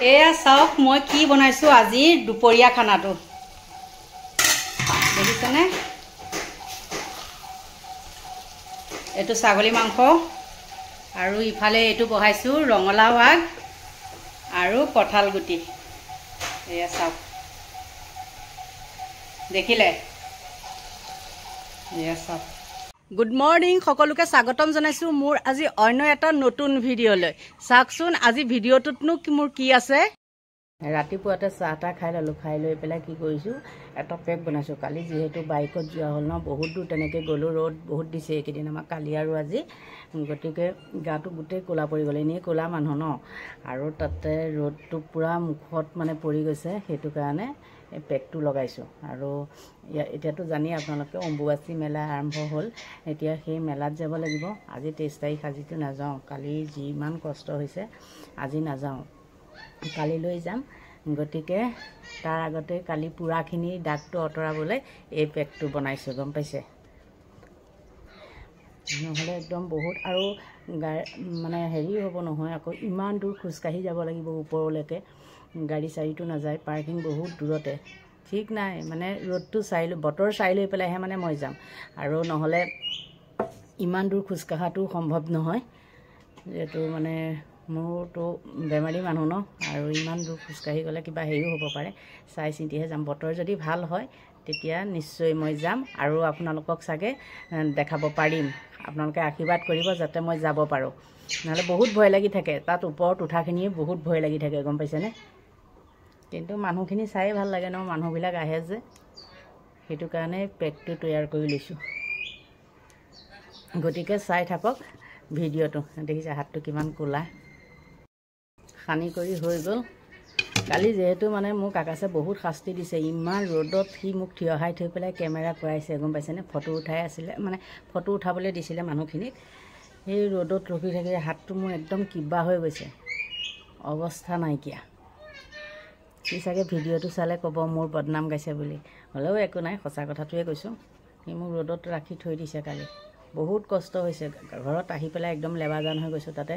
এয়া চাওক মই কি বনাইছো আজি দুপৰীয়া খানাটো দেখিছেনে এটো ছাগলী মাংস আৰু ইফালে এটো বহাইছো ৰঙলাও আগ আৰু কঁঠাল গুটি এয়া চাওক দেখিলে এয়া চাওক গুড মৰ্নিং সকলোকে স্বাগতম জনাইছো মোৰ আজি অন্য এটা নতুন ভিডিঅ'লৈ চাওকচোন আজি ভিডিঅ'টোতনো মোৰ কি আছে ৰাতিপুৱাতে চাহটা খাই ললো খাই লৈ পেলাই কি কৰিছো এটা পেক বনাইছো কালি যেহেতু বাইকত যোৱা হল ন বহুত দূৰ তেনেকে গলো ৰ'দ বহুত দিছে একেদিন আমাৰ কালি আৰু আজি গতিকে গাটো গোটেই কোলা পৰি গ'ল এনেই কোলা মানুহ ন আৰু তাতে ৰ'দটো পুৰা মুখত মানে পৰি গৈছে সেইটো কাৰণে এই পেকটো লগাইছো আৰু এতিয়াতো জানি আপোনালোকে অম্বুবাচী মেলা আৰম্ভ হ'ল এতিয়া সেই মেলাত যাব লাগিব আজি 23 তাৰিখ আজিতো নাযাওঁ কালি যিমান কষ্ট হৈছে আজি নাযাওঁ কালিলৈ যাম গতিকে তাৰ আগতে কালি পুৰাখিনি দাগটো অতৰাবলৈ এই পেকটো বনাইছো গম পাইছে নহলে একদম বহুত আৰু মানে হেৰি হ'ব নহয় আকৌ ইমান দূৰ খোজকাঢ়ি যাব লাগিব ওপৰলৈকে গাড়ী চাৰিটো নাযায় পাৰ্কিং বহুত দূৰতে ঠিক নাই মানে ৰ'দটো চাই লৈ বতৰ চাই লৈ পেলাইহে মানে মই যাম আৰু নহলে ইমান দূৰ খোজকাঢ়াটো সম্ভৱ নহয় যেটো মানে মোৰতো বেমাৰী মানুহ ন আৰু ইমান দূৰ খোজকাঢ়ি গ'লে কিবা হেৰিও হ'ব পাৰে চাই চিন্তিহে যাম বতৰ যদি ভাল হয় তেতিয়া নিশ্চয় মই যাম আৰু আপোনালোকক চাগে দেখাব পাৰিম আপোনালোকে আশীৰ্বাদ কৰিব যাতে মই যাব পাৰো নহলে বহুত ভয় লাগি থাকে তাত ওপৰত উঠাখিনিয়ে বহুত ভয় লাগি থাকে গম পাইছেনে কিন্তু মানুহখিনি চাই ভাল লাগে ন মানুহবিলাক আহে যে সেইটো কাৰণে পেকটো তৈয়াৰ কৰি লৈছো গতিকে চাই থাকক ভিডিঅ'টো দেখিছে হাতটো কিমান কোলা খানি কৰি হৈ গ'ল কালি যেহেতু মানে মোক আকাশে বহুত শাস্তি দিছে ইমান ৰ'দত সি মোক থিয়হাই থৈ পেলাই কেমেৰা কৰাইছে গম পাইছেনে ফটো উঠাই আছিলে মানে ফটো উঠাবলৈ দিছিলে মানুহখিনিক সেই ৰ'দত ৰখি থাকি হাতটো মোৰ একদম কিবা হৈ গৈছে অৱস্থা নাইকিয়া সি চাগে ভিডিঅ'টো চালে ক'ব মোৰ বদনাম গাইছে বুলি হ'লেও একো নাই সঁচা কথাটোৱে কৈছোঁ সি মোক ৰ'দত ৰাখি থৈ দিছে কালি বহুত কষ্ট হৈছে ঘৰত আহি পেলাই একদম লেবাজান হৈ গৈছোঁ তাতে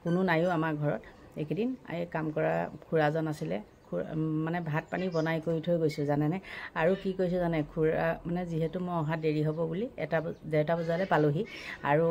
কোনো নাইও আমাৰ ঘৰত এইকেইদিন এই কাম কৰা খুৰাজন আছিলে মানে ভাত পানী বনাই কৰি থৈ গৈছোঁ জানেনে আৰু কি কৈছোঁ জানে খুৰা মানে যিহেতু মই অহা দেৰি হ'ব বুলি 1-1:30 বজালৈ পালোহি আৰু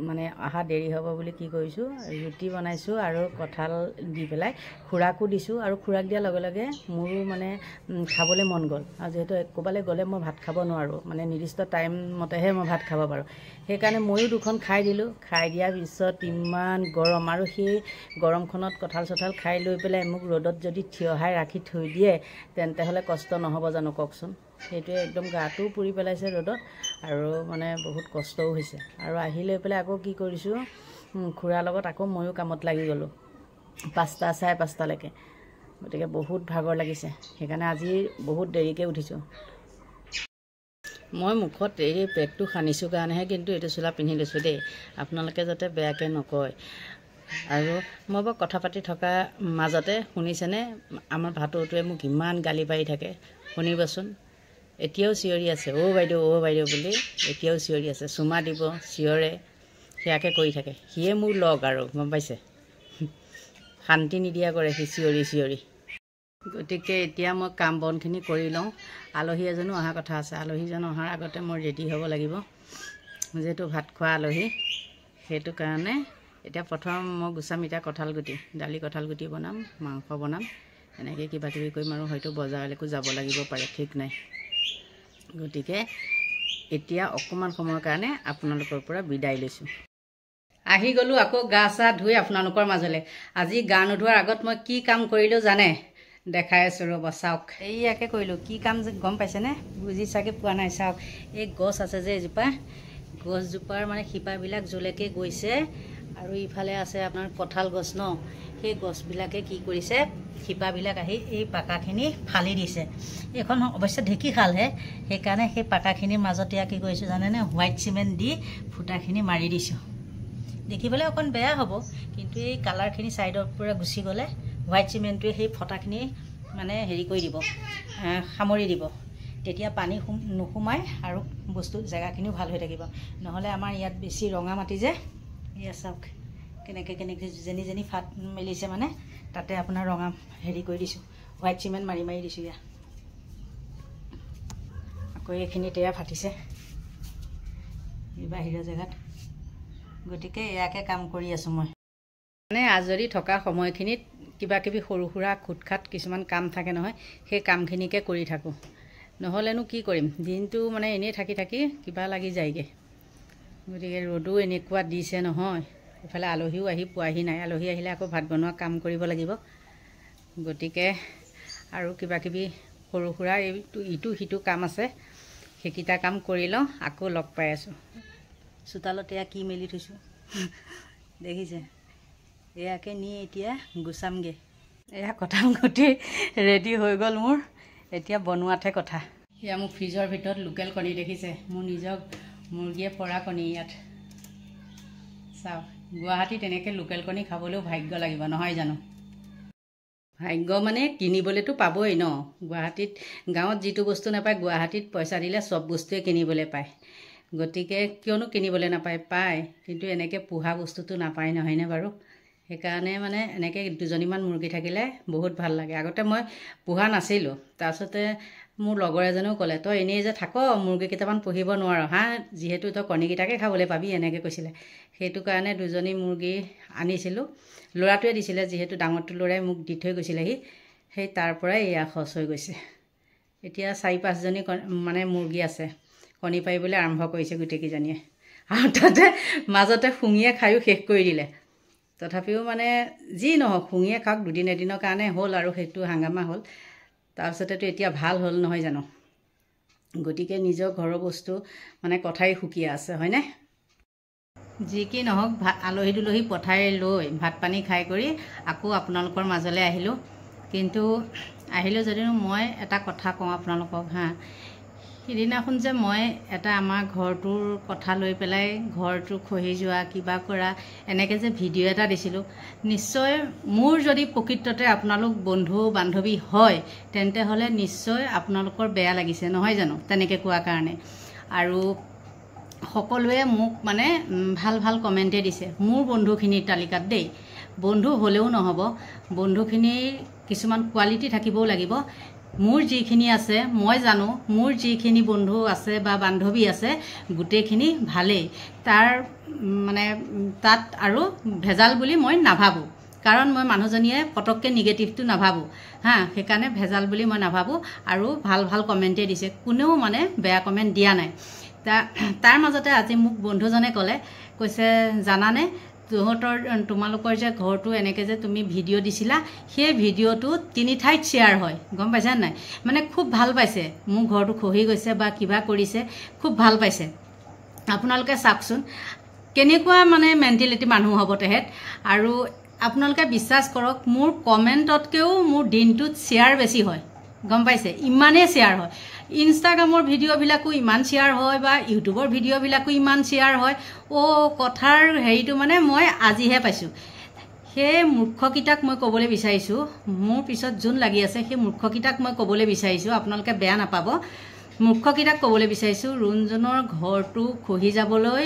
মানে অহা দেৰি হ'ব বুলি কি কৰিছোঁ ৰুটি বনাইছোঁ আৰু কঁঠাল দি পেলাই খুৰাকো দিছোঁ আৰু খুৰাক দিয়াৰ লগে লগে মোৰো মানে খাবলৈ মন গ'ল আৰু যেহেতু ক'বালৈ গ'লে মই ভাত খাব নোৱাৰোঁ মানে নিৰ্দিষ্ট টাইম মতেহে মই ভাত খাব পাৰোঁ সেইকাৰণে ময়ো দুখন খাই দিলোঁ খাই দিয়াৰ পিছত ইমান গৰম আৰু সেই গৰমখনত কঁঠাল চঠাল খাই লৈ পেলাই মোক ৰ'দত যদি থিয়হাই ৰাখি থৈ দিয়ে তেন্তে হ'লে কষ্ট নহ'ব জানো কওকচোন সেইটোৱে একদম গাটো পুৰি পেলাইছে ৰ'দত আৰু মানে বহুত কষ্টও হৈছে আৰু আহি লৈ পেলাই আকৌ কি কৰিছোঁ খুৰাৰ লগত আকৌ ময়ো কামত লাগি গ'লোঁ 5টা 5:30লৈকে গতিকে বহুত ভাগৰ লাগিছে সেইকাৰণে আজি বহুত দেৰিকৈ উঠিছোঁ মই মুখত এই পেকটো সানিছোঁ কাৰণেহে কিন্তু এইটো চোলা পিন্ধি লৈছোঁ দেই আপোনালোকে যাতে বেয়াকৈ নকয় আৰু মই বাৰু কথা পাতি থকা মাজতে শুনিছেনে আমাৰ ভাতৌটোৱে মোক ইমান গালি পাৰি থাকে শুনিবচোন এতিয়াও চিঞৰি আছে অ' বাইদেউ বুলি এতিয়াও চিঞৰি আছে চুমা দিব চিঞৰে সেয়াকে কৰি থাকে সিয়ে মোৰ লগ আৰু গম পাইছে শান্তি নিদিয়া কৰে সি চিঞৰি গতিকে এতিয়া মই কাম বনখিনি কৰি লওঁ আলহী এজনো অহা কথা আছে আলহীজন অহাৰ আগতে মই ৰেডি হ'ব লাগিব যেহেতু ভাত খোৱা আলহী সেইটো কাৰণে এতিয়া প্ৰথম মই গুচাম এতিয়া কঁঠাল গুটি দালি কঁঠাল গুটি বনাম মাংস বনাম এনেকৈ কিবা কিবি কৰিম আৰু হয়তো বজাৰলৈকো যাব লাগিব পাৰে ঠিক নাই গতিকে এতিয়া অকণমান সময়ৰ কাৰণে আপোনালোকৰ পৰা বিদায় লৈছোঁ আহি গ'লোঁ আকৌ গা চা ধুই আপোনালোকৰ মাজলৈ আজি গা নোধোৱাৰ আগত মই কি কাম কৰিলোঁ জানে দেখাই আছোঁ ৰ'ব চাওক এইয়াকে কৰিলোঁ কি কাম গম পাইছেনে বুজি চাগে পোৱা নাই চাওক এই গছ আছে যে এজোপা গছজোপাৰ মানে শিপাবিলাক যলৈকে গৈছে আৰু ইফালে আছে আপোনাৰ কঁঠাল গছ ন সেই গছবিলাকে কি কৰিছে শিপাবিলাক আহি এই পাকাখিনি ফালি দিছে এখন অৱশ্যে ঢেঁকী খালহে সেইকাৰণে সেই পাকাখিনিৰ মাজতে কি কৰিছোঁ জানেনে হোৱাইট চিমেণ্ট দি ফুটাখিনি মাৰি দিছোঁ দেখিবলৈ অকণ বেয়া হ'ব কিন্তু এই কালাৰখিনি ছাইডৰ পৰা গুচি গ'লে হোৱাইট চিমেণ্টটোৱে সেই ফটাখিনি মানে হেৰি কৰি দিব সামৰি দিব তেতিয়া পানী নোসোমায় আৰু বস্তু জেগাখিনিও ভাল হৈ থাকিব নহ'লে আমাৰ ইয়াত বেছি ৰঙা মাটি যে এয়া চাওক কেনেকৈ যেনি ফাট মেলিছে মানে তাতে আপোনাৰ ৰঙা হেৰি কৰি দিছোঁ, হোৱাইট চিমেণ্ট মাৰি মাৰি দিছোঁ। ইয়াত আকৌ এইখিনিত এয়া ফাটিছে এই বাহিৰৰ জেগাত। গতিকে এয়াকে কাম কৰি আছোঁ মই। মানে আজৰি থকা সময়খিনিত কিবা কিবি সৰু সুৰা খুটখাট কিছুমান কাম থাকে নহয়, সেই কামখিনিকে কৰি থাকোঁ। নহ'লেনো কি কৰিম, দিনটো মানে এনেই থাকি থাকি কিবা লাগি যায়গৈ। গতিকে ৰ'দো এনেকুৱা দিছে নহয়, এইফালে আলহীও আহি পোৱাহি নাই। আলহী আহিলে আকৌ ভাত বনোৱা কাম কৰিব লাগিব। গতিকে আৰু কিবা কিবি সৰু সুৰা ইটো সিটো কাম আছে, সেইকেইটা কাম কৰি লওঁ, আকৌ লগ পাই আছোঁ। চোতালত এয়া কি মেলি থৈছোঁ দেখিছে, এয়াকে নি এতিয়া গুচামগৈ। এয়া কঁঠাল গুটি ৰেডি হৈ গ'ল মোৰ, এতিয়া বনোৱাতহে কথা। এয়া মোৰ ফ্ৰিজৰ ভিতৰত লোকেল কণী দেখিছে, মোৰ নিজৰ মুৰ্গীয়ে পৰা কণী। ইয়াত চাওক, গুৱাহাটীত এনেকৈ লোকেল কণী খাবলৈও ভাগ্য লাগিব নহয় জানো? ভাগ্য মানে কিনিবলৈতো পাবই ন। গুৱাহাটীত, গাঁৱত যিটো বস্তু নাপায় গুৱাহাটীত পইচা দিলে চব বস্তুৱে কিনিবলৈ পায়। গতিকে কিয়নো কিনিবলৈ নাপায়, পায়, কিন্তু এনেকৈ পোহা বস্তুটো নাপায় নহয়নে বাৰু? সেইকাৰণে মানে এনেকৈ দুজনীমান মুৰ্গী থাকিলে বহুত ভাল লাগে। আগতে মই পোহা নাছিলোঁ, তাৰপিছতে মোৰ লগৰ এজনেও ক'লে, তই এনেই যে থাক, মুৰ্গী কেইটামান পুহিব নোৱাৰ হা, যিহেতু তই কণীকেইটাকে খাবলৈ পাবি, এনেকৈ কৈছিলে। সেইটো কাৰণে দুজনী মুৰ্গী আনিছিলোঁ। ল'ৰাটোৱে দিছিলে, যিহেতু ডাঙৰটো ল'ৰাই মোক দি থৈ গৈছিলেহি, সেই তাৰ পৰাই এয়া খৰচ হৈ গৈছে। এতিয়া 4-5জনী মানে মুৰ্গী আছে, কণী পাৰিবলৈ আৰম্ভ কৰিছে গোটেইকেইজনীয়ে। আৰু তাতে মাজতে শুঙিয়ে খায়ো শেষ কৰি দিলে। তথাপিও মানে যি নহওক, শুঙিয়ে খাওক, দুদিন এদিনৰ কাৰণে হ'ল আৰু সেইটো হাংগামা হ'ল। তাৰপিছতেতো এতিয়া ভাল হ'ল নহয় জানো? গতিকে নিজৰ ঘৰৰ বস্তু মানে কথাই সুকীয়া আছে হয়নে? যি কি নহওক, আলহী দুলহী পঠাই লৈ ভাত পানী খাই কৰি আকৌ আপোনালোকৰ মাজলৈ আহিলোঁ। কিন্তু আহিলোঁ যদিও মই এটা কথা কওঁ আপোনালোকক হা। সিদিনাখন যে মই এটা আমাৰ ঘৰটোৰ কথা লৈ পেলাই ঘৰটো খহি যোৱা কিবা কৰা এনেকৈ যে ভিডিঅ' এটা দিছিলোঁ, নিশ্চয় মোৰ যদি প্ৰকৃততে আপোনালোক বন্ধু বান্ধৱী হয়, তেন্তে হ'লে নিশ্চয় আপোনালোকৰ বেয়া লাগিছে নহয় জানো তেনেকৈ কোৱাৰ কাৰণে। আৰু সকলোৱে মোক মানে ভাল ভাল কমেণ্টে দিছে মোৰ বন্ধুখিনিৰ তালিকাত দেই। বন্ধু হ'লেও নহ'ব, বন্ধুখিনিৰ কিছুমান কোৱালিটি থাকিবও লাগিব। মোৰ যিখিনি আছে মই জানো, মোৰ যিখিনি বন্ধু আছে বা বান্ধৱী আছে গোটেইখিনি ভালেই। তাৰ মানে তাত আৰু ভেজাল বুলি মই নাভাবোঁ, কাৰণ মই মানুহজনীয়ে পটককৈ নিগেটিভটো নাভাবোঁ হা। সেইকাৰণে ভেজাল বুলি মই নাভাবোঁ। আৰু ভাল ভাল কমেণ্টেই দিছে, কোনেও মানে বেয়া কমেণ্ট দিয়া নাই। তাৰ মাজতে আজি মোক বন্ধুজনে কৈছে জানানে, তোমালোকৰ যে ঘৰটো এনেকৈ যে তুমি ভিডিঅ' দিছিলা, সেই ভিডিঅ'টো 3 ঠাইত শ্বেয়াৰ হয়, গম পাইছা নাই? মানে খুব ভাল পাইছে, মোৰ ঘৰটো খহি গৈছে বা কিবা কৰিছে, খুব ভাল পাইছে। আপোনালোকে চাওকচোন কেনেকুৱা মানে মেণ্টেলিটি মানুহ হ'ব তেহেঁত। আৰু আপোনালোকে বিশ্বাস কৰক, মোৰ কমেণ্টতকৈও মোৰ দিনটোত শ্বেয়াৰ বেছি হয়, গম পাইছে? ইমানেই শ্বেয়াৰ হয়। ইনষ্টাগ্ৰামৰ ভিডিঅ'বিলাকো ইমান শ্বেয়াৰ হয় বা ইউটিউবৰ ভিডিঅ'বিলাকো ইমান শ্বেয়াৰ হয়। কথাৰ হেৰিটো মানে মই আজিহে পাইছোঁ। সেই মূৰ্খকেইটাক মই ক'বলৈ বিচাৰিছোঁ, মোৰ পিছত যোন লাগি আছে সেই মূৰ্খকেইটাক মই ক'বলৈ বিচাৰিছোঁ, আপোনালোকে বেয়া নাপাব। মূৰ্খকেইটাক ক'বলৈ বিচাৰিছোঁ, ৰুণজুনৰ ঘৰটো খহি যাবলৈ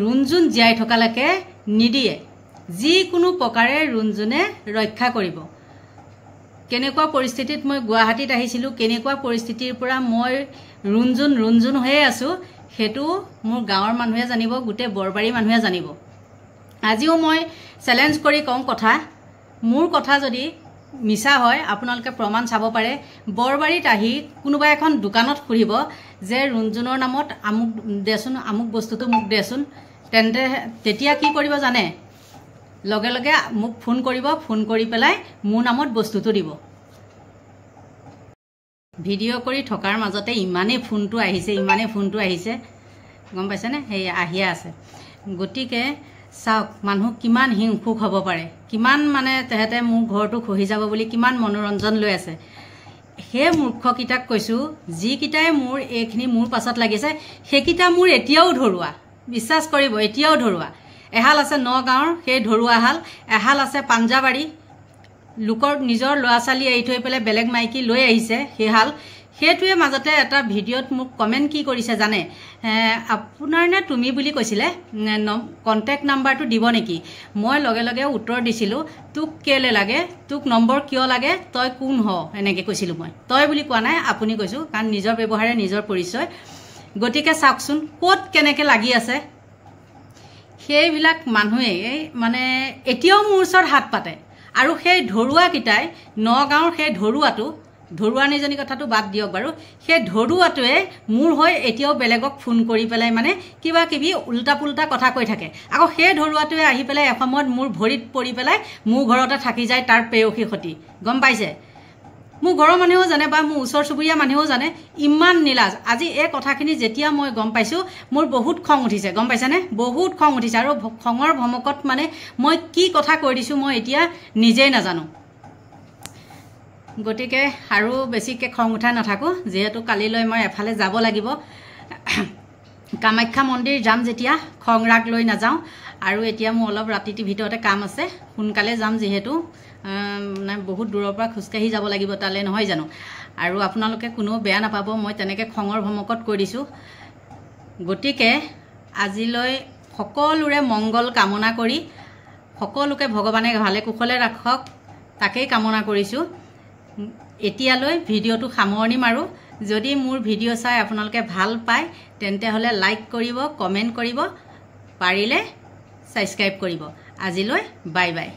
ৰুণজুন জীয়াই থকালৈকে নিদিয়ে। যিকোনো প্ৰকাৰে ৰুণজুনে ৰক্ষা কৰিব। কেনেকুৱা পৰিস্থিতিত মই গুৱাহাটীত আহিছিলোঁ, কেনেকুৱা পৰিস্থিতিৰ পৰা মই ৰুণজুন হৈয়ে আছোঁ, সেইটো মোৰ গাঁৱৰ মানুহে জানিব, গোটেই বৰবাৰী মানুহে জানিব। আজিও মই চেলেঞ্জ কৰি কওঁ কথা, মোৰ কথা যদি মিছা হয় আপোনালোকে প্ৰমাণ চাব পাৰে। বৰবাৰীত আহি কোনোবা এখন দোকানত সুধিব যে ৰুণজুনৰ নামত আমুক দেচোন, আমুক বস্তুটো মোক দেচোন, তেতিয়া কি কৰিব জানে? লগে লগে মোক ফোন কৰিব, ফোন কৰি পেলাই মোৰ নামত বস্তুটো দিব। ভিডিঅ' কৰি থকাৰ মাজতে ইমানেই ফোনটো আহিছে গম পাইছেনে? সেই আহিয়ে আছে। গতিকে চাওক মানুহ কিমান হিংসুক হ'ব পাৰে, কিমান মানে তেহেঁতে মোৰ ঘৰটো খহি যাব বুলি কিমান মনোৰঞ্জন লৈ আছে। সেই মূৰ্খকেইটাক কৈছোঁ, যিকেইটাই মোৰ এইখিনি মোৰ পাছত লাগিছে সেইকেইটা মোৰ এতিয়াও ধৰুৱা, বিশ্বাস কৰিব এতিয়াও ধৰুৱা। এহাল আছে নগাঁৱৰ, সেই ধৰুৱা হাল, এহাল আছে পাঞ্জাবাৰী, লোকৰ নিজৰ ল'ৰা ছোৱালী এৰি থৈ পেলাই বেলেগ মাইকী লৈ আহিছে, সেইটোৱে মাজতে এটা ভিডিঅ'ত মোক কমেণ্ট কি কৰিছে জানে, আপোনাৰ নে তুমি বুলি কৈছিলে, কণ্টেক্ট নাম্বাৰটো দিব নেকি? মই লগে লগে উত্তৰ দিছিলোঁ, তোক কেলৈ লাগে, তোক নম্বৰ কিয় লাগে, তই কোন হ, এনেকৈ কৈছিলোঁ। মই তই বুলি কোৱা নাই, আপুনি কৈছোঁ, কাৰণ নিজৰ ব্যৱহাৰে নিজৰ পৰিচয়। গতিকে চাওকচোন ক'ত কেনেকৈ লাগি আছে। সেইবিলাক মানুহে মানে এতিয়াও মোৰ ওচৰত হাত পাতে। আৰু সেই ধৰুৱাকেইটাই নগাঁৱৰ সেই ধৰুৱানীজনী কথাটো বাদ দিয়ক বাৰু, সেই ধৰুৱাটোৱে মোৰ হৈ এতিয়াও বেলেগক ফোন কৰি পেলাই মানে কিবা কিবি উল্টা পুল্টা কথা কৈ থাকে। আকৌ সেই ধৰুৱাটোৱে আহি পেলাই এসময়ত মোৰ ভৰিত পৰি পেলাই মোৰ ঘৰতে থাকি যায় তাৰ পেয়সীৰ সৈতে। গম পাইছে? মোৰ ঘৰৰ মানুহেও জানে বা মোৰ ওচৰ চুবুৰীয়া মানুহেও জানে, ইমান নীলাজ। আজি এই কথাখিনি যেতিয়া মই গম পাইছোঁ, মোৰ বহুত খং উঠিছে। গম পাইছেনে? বহুত খং উঠিছে। আৰু খঙৰ ভমকত মানে মই কি কথা কৈ দিছোঁ মই এতিয়া নিজেই নাজানো। গতিকে আৰু বেছিকৈ খং উঠাই নাথাকোঁ, যিহেতু কালিলৈ মই এফালে যাব লাগিব। কামাখ্যা মন্দিৰ যাম যেতিয়া, খং ৰাগ লৈ নাযাওঁ। আৰু এতিয়া মোৰ অলপ ৰাতিটোৰ ভিতৰতে কাম আছে, সোনকালে যাম যিহেতু বহুত দূৰৰ পৰা খোজকাঢ়ি যাব লাগিব তালৈ, নহয় জানো? আৰু আপোনালোকে কোনেও বেয়া নাপাব, মই তেনেকৈ খঙৰ ভমকত কৈ দিছোঁ। গতিকে আজিলৈ সকলোৰে মংগল কামনা কৰি সকলোকে ভগৱানে ভালে কুশলে ৰাখক, তাকেই কামনা কৰিছোঁ। এতিয়ালৈ ভিডিঅ'টো সামৰণি মাৰোঁ। যদি মোৰ ভিডিঅ' চাই আপোনালোকে ভাল পায় তেন্তে হ'লে লাইক কৰিব, কমেণ্ট কৰিব, পাৰিলে ছাবস্ক্ৰাইব কৰিব। আজিলৈ বাই বাই।